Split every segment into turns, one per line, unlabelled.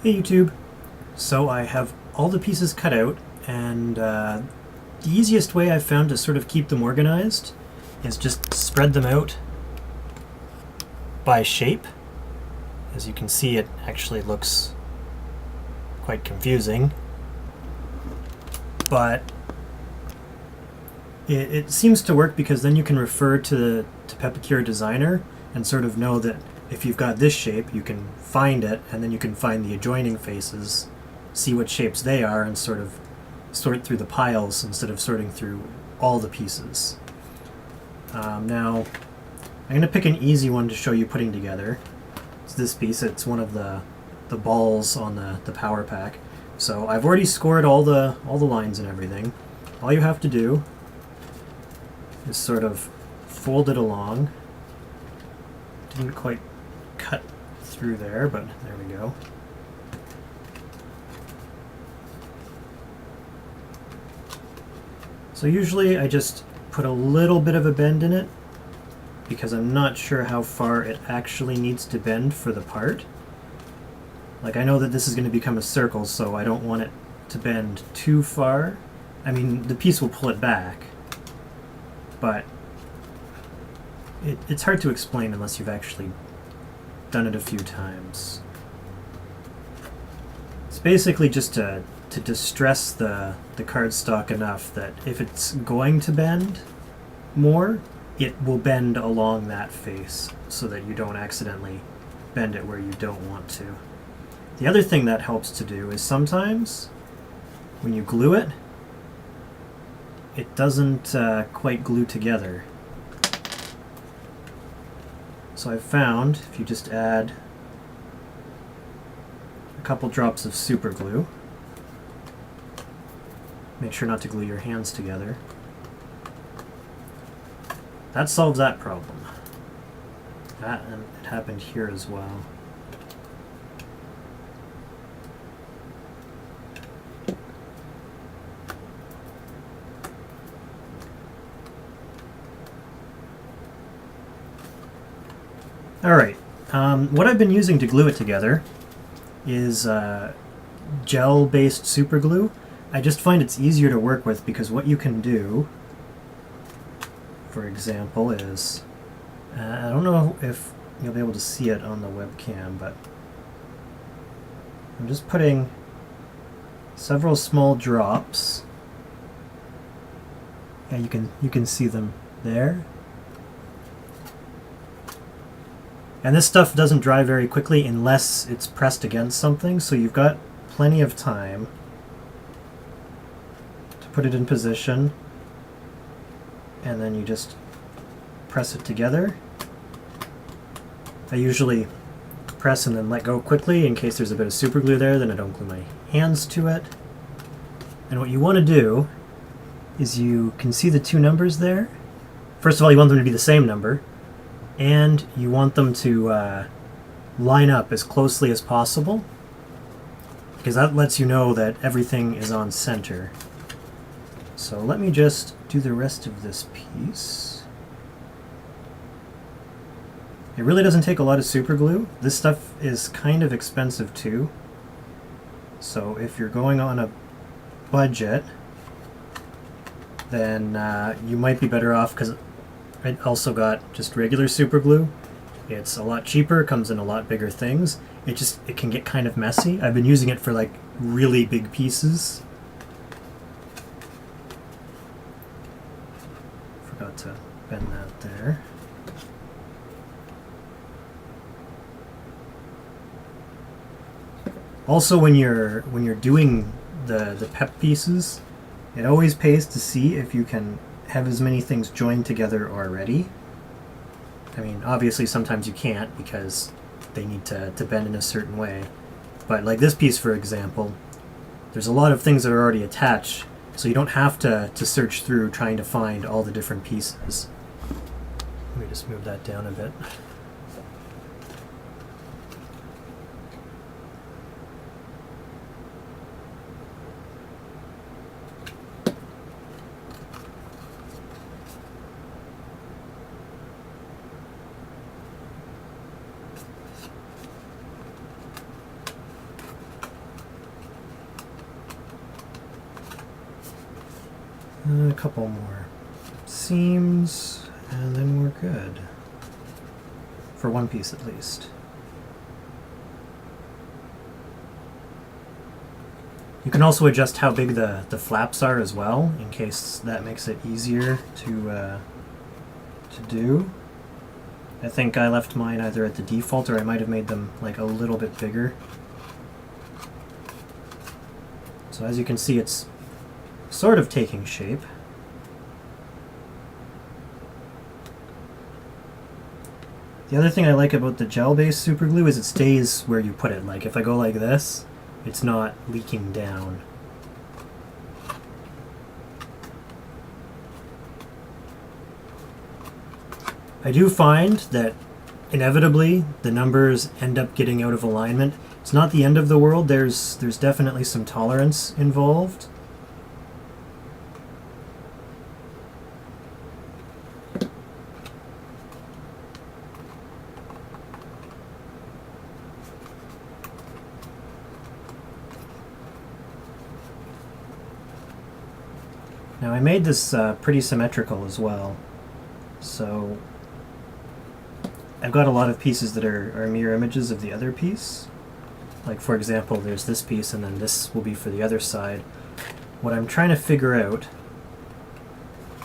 Hey YouTube! So I have all the pieces cut out, and the easiest way I've found to sort of keep them organized is just spread them out by shape. As you can see, it actually looks quite confusing, but it seems to work because then you can refer to Pepicure Designer and sort of know that if you've got this shape, you can find it, and then you can find the adjoining faces, see what shapes they are, and sort of sort through the piles instead of sorting through all the pieces. Now, I'm going to pick an easy one to show you putting together. It's this piece. It's one of the balls on the power pack. So I've already scored all the lines and everything. All you have to do is sort of fold it along. Didn't quite cut through there, but there we go. So usually I just put a little bit of a bend in it because I'm not sure how far it actually needs to bend for the part. Like, I know that this is going to become a circle, so I don't want it to bend too far. I mean, the piece will pull it back, but it's hard to explain unless you've actually done it a few times. It's basically just to distress the cardstock enough that if it's going to bend more, it will bend along that face so that you don't accidentally bend it where you don't want to. The other thing that helps to do is sometimes when you glue it, it doesn't quite glue together. So I've found if you just add a couple drops of super glue, make sure not to glue your hands together, that solves that problem. That, and it happened here as well. Alright, what I've been using to glue it together is gel-based super glue. I just find it's easier to work with because what you can do, for example, is, I don't know if you'll be able to see it on the webcam, but I'm just putting several small drops. Yeah, you can see them there. And this stuff doesn't dry very quickly unless it's pressed against something, so you've got plenty of time to put it in position, and then you just press it together. I usually press and then let go quickly in case there's a bit of super glue there, then I don't glue my hands to it. And what you want to do is, you can see the two numbers there. First of all, you want them to be the same number, and you want them to line up as closely as possible, because that lets you know that everything is on center. So let me just do the rest of this piece. It really doesn't take a lot of super glue. This stuff is kind of expensive too, so if you're going on a budget, then you might be better off, because I also got just regular super glue. It's a lot cheaper, comes in a lot bigger things. It can get kind of messy. I've been using it for like really big pieces. Forgot to bend that there. Also, when you're doing the pep pieces, it always pays to see if you can have as many things joined together already. I mean, obviously sometimes you can't because they need to bend in a certain way. But like this piece, for example, there's a lot of things that are already attached, so you don't have to search through trying to find all the different pieces. Let me just move that down a bit. A couple more seams, and then we're good. For one piece at least. You can also adjust how big the flaps are as well, in case that makes it easier to do. I think I left mine either at the default or I might have made them like a little bit bigger. So as you can see, it's sort of taking shape. The other thing I like about the gel-based super glue is it stays where you put it. Like if I go like this, it's not leaking down. I do find that inevitably the numbers end up getting out of alignment. It's not the end of the world. There's definitely some tolerance involved. Now I made this pretty symmetrical as well, so I've got a lot of pieces that are mirror images of the other piece. Like for example, there's this piece and then this will be for the other side. What I'm trying to figure out,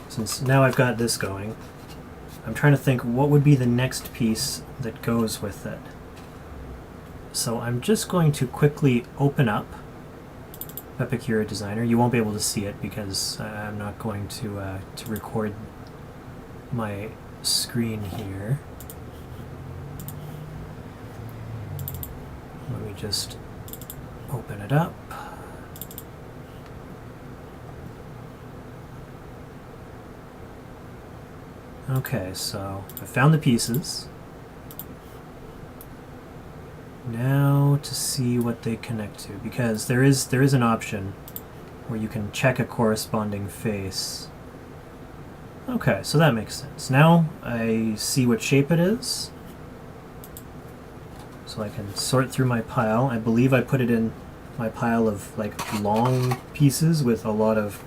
since now I've got this going, I'm trying to think what would be the next piece that goes with it. So I'm just going to quickly open up Epicura Designer. You won't be able to see it because I'm not going to record my screen here. Let me just open it up. Okay, so I found the pieces. Now to see what they connect to, because there is an option where you can check a corresponding face. Okay, so that makes sense. Now I see what shape it is. So I can sort through my pile. I believe I put it in my pile of like long pieces with a lot of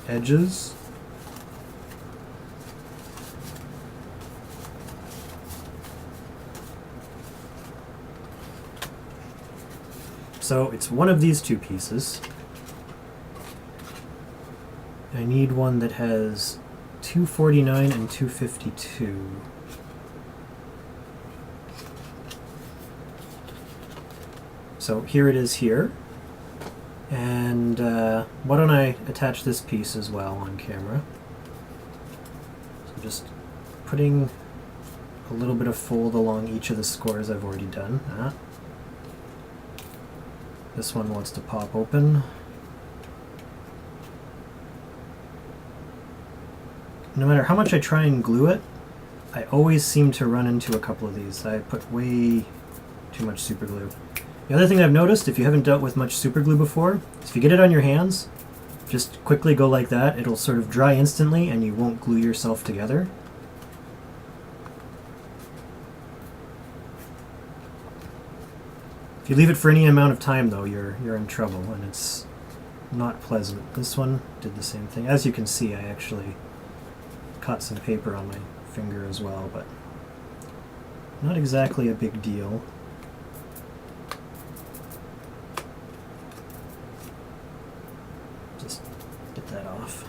edges. So it's one of these two pieces. I need one that has 249 and 252. So here it is here. And why don't I attach this piece as well on camera. So just putting a little bit of fold along each of the scores I've already done. This one wants to pop open. No matter how much I try and glue it, I always seem to run into a couple of these. I put way too much super glue. The other thing I've noticed, if you haven't dealt with much super glue before, is if you get it on your hands, just quickly go like that. It'll sort of dry instantly and you won't glue yourself together. If you leave it for any amount of time though, you're in trouble and it's not pleasant. This one did the same thing. As you can see, I actually caught some paper on my finger as well, but not exactly a big deal. Just get that off.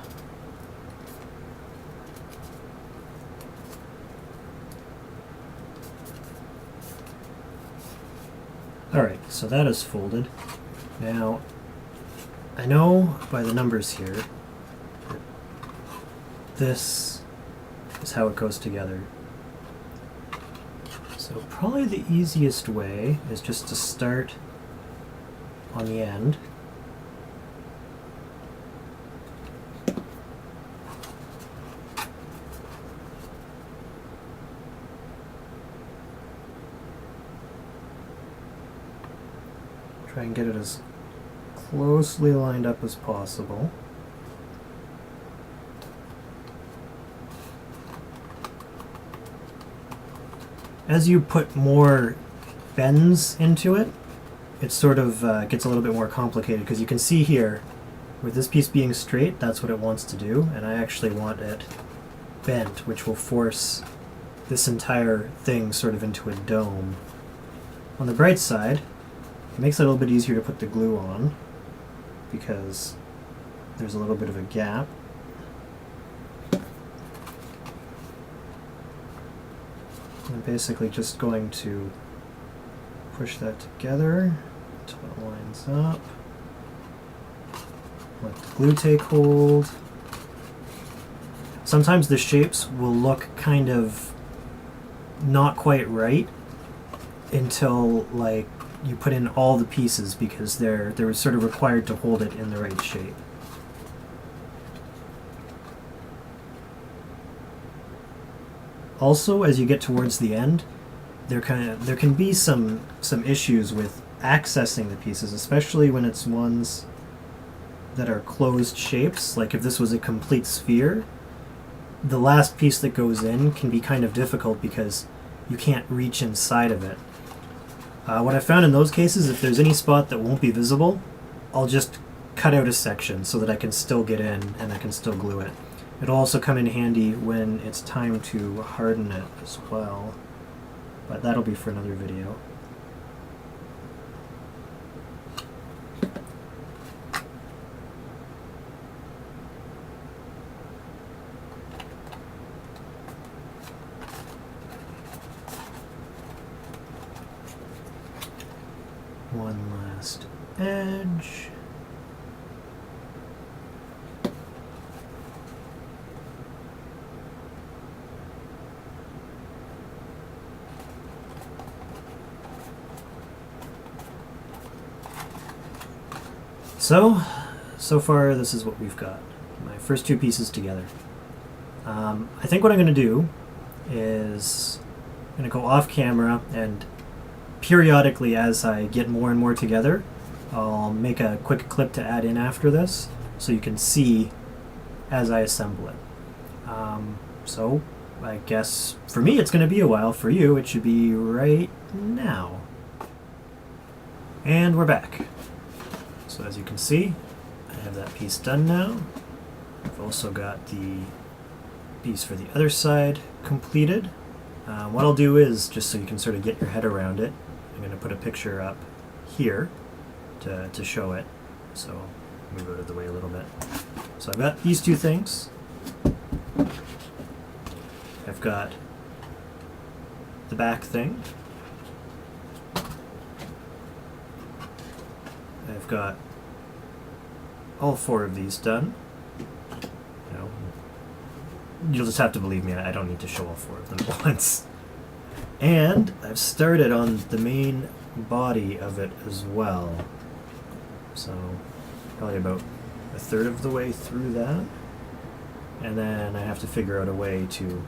Alright, so that is folded. Now, I know by the numbers here that this is how it goes together. So probably the easiest way is just to start on the end. Try and get it as closely lined up as possible. As you put more bends into it, it sort of gets a little bit more complicated because you can see here with this piece being straight, that's what it wants to do, and I actually want it bent, which will force this entire thing sort of into a dome. On the bright side, it makes it a little bit easier to put the glue on because there's a little bit of a gap. I'm basically just going to push that together until it lines up. Let the glue take hold. Sometimes the shapes will look kind of not quite right until like you put in all the pieces because they're sort of required to hold it in the right shape. Also, as you get towards the end, there can be some issues with accessing the pieces, especially when it's ones that are closed shapes. Like if this was a complete sphere, the last piece that goes in can be kind of difficult because you can't reach inside of it. What I found in those cases, if there's any spot that won't be visible, I'll just cut out a section so that I can still get in and I can still glue it. It'll also come in handy when it's time to harden it as well, but that'll be for another video. One last edge. So far this is what we've got. My first two pieces together. I think what I'm going to do is I'm going to go off camera and periodically as I get more and more together, I'll make a quick clip to add in after this so you can see as I assemble it. So I guess for me it's going to be a while. For you it should be right now. And we're back. So as you can see, I have that piece done now. I've also got the piece for the other side completed. What I'll do is, just so you can sort of get your head around it, I'm going to put a picture up here to show it. So move out of the way a little bit. So I've got these two things. I've got the back thing. I've got all four of these done. You know, you'll just have to believe me, I don't need to show all four of them at once. And I've started on the main body of it as well. So probably about a third of the way through that. And then I have to figure out a way to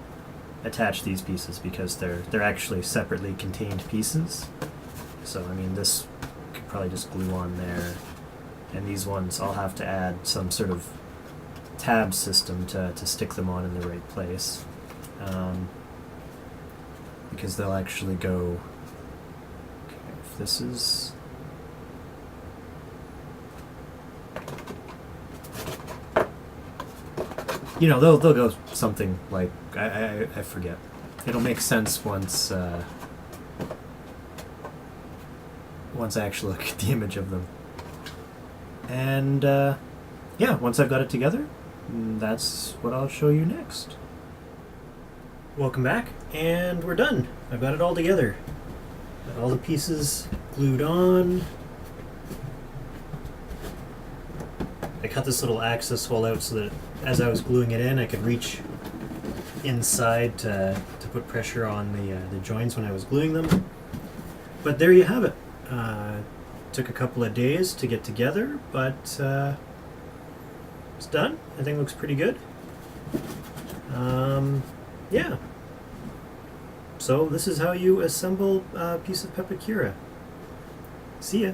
attach these pieces because they're actually separately contained pieces. So I mean, this could probably just glue on there. And these ones I'll have to add some sort of tab system to stick them on in the right place. Because they'll actually go, okay, if this is, you know, they'll go something like, I forget. It'll make sense once I actually look at the image of them. And yeah, once I've got it together, that's what I'll show you next. Welcome back, and we're done. I've got it all together. Got all the pieces glued on. I cut this little access hole out so that as I was gluing it in, I could reach inside to put pressure on the joints when I was gluing them. But there you have it. Took a couple of days to get together, but it's done. I think it looks pretty good. Yeah. So this is how you assemble a piece of Pepakura. See ya.